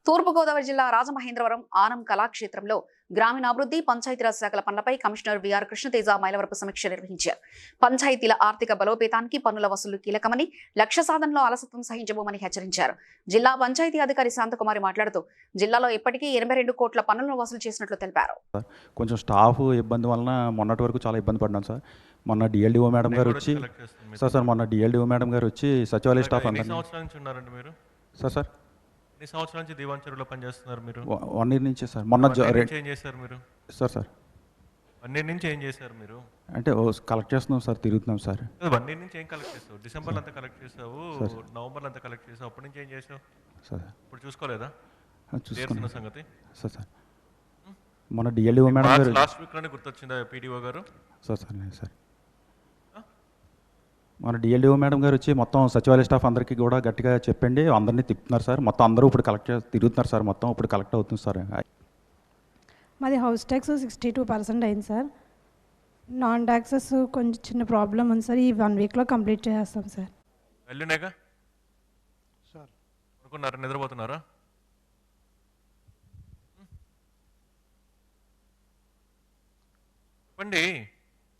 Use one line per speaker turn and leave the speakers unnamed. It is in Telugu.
తూర్పుగోదావరి జిల్లా రాజమహేంద్రవరం ఆనం కళాక్షేత్రంలో గ్రామీణాభివృద్ధి పంచాయతీరాజ్ శాఖల పనులపై కమిషనర్ విఆర్ కృష్ణతేజ మైలవరపు సమీక్ష నిర్వహించారు. పంచాయతీల ఆర్థిక బలోపేతానికి పన్నుల వసూలు కీలకమని, లక్ష్య సాధనలో అలసత్వం సహించబోమని హెచ్చరించారు. జిల్లా పంచాయతీ అధికారి శాంతకుమారి మాట్లాడుతూ జిల్లాలో ఇప్పటికీ 82 కోట్ల పన్నులను వసూలు చేసినట్లు తెలిపారు.
కొంచెం స్టాఫ్ ఇబ్బంది వలన మొన్నటి వరకు చాలా ఇబ్బంది పడ్డాం సార్. మొన్న డిఎల్డిఓ మేడం గారు వచ్చి మొన్న డిఎల్డిఓ మేడం గారు వచ్చి సచివాలయ స్టాఫ్
ఎన్ని సంవత్సరాల నుంచి ఉన్నారండి మీరు?
సార్
ఎన్ని సంవత్సరాల నుంచి దీవాన్ చెరువులో పనిచేస్తున్నారు మీరు?
1 ఇయర్ నుంచి సార్. మొన్న
ఏం చేశారు మీరు?
సార్
1 ఇయర్ నుంచి ఏం చేశారు మీరు?
అంటే కలెక్ట్ చేస్తున్నాం సార్, తిరుగుతున్నాం సార్.
1 ఇయర్ నుంచి ఏం కలెక్ట్ చేసావు? డిసెంబర్లో అంతా కలెక్ట్ చేసావు, నవంబర్లో అంతా కలెక్ట్ చేసావు, అప్పటి నుంచి ఏం చేసావు
సార్?
ఇప్పుడు చూసుకోలేదా
చూసుకున్న
సంగతి?
సార్ మొన్న డిఎల్డిఓ మేడం గారు
లాస్ట్ వీక్లోనే గుర్తొచ్చిందా పీడీఓ గారు? సార్
మన డిఎల్డిఓ మేడం గారు వచ్చి మొత్తం సచివాలయ స్టాఫ్ అందరికీ కూడా గట్టిగా చెప్పండి, అందరినీ తిప్పుతున్నారు సార్. మొత్తం అందరూ ఇప్పుడు తిరుగుతున్నారు సార్, మొత్తం ఇప్పుడు కలెక్ట్ అవుతుంది సార్.
మాది హౌస్ ట్యాక్స్ 62% అయింది సార్. నాన్ ట్యాక్సెస్ కొంచెం చిన్న ప్రాబ్లం ఉంది సార్. ఈ 1 వీక్లో కంప్లీట్ చేస్తాం సార్.
వెళ్ళునేగా సార్. అనుకున్నారా? నిద్రపోతున్నారా? చెప్పండి.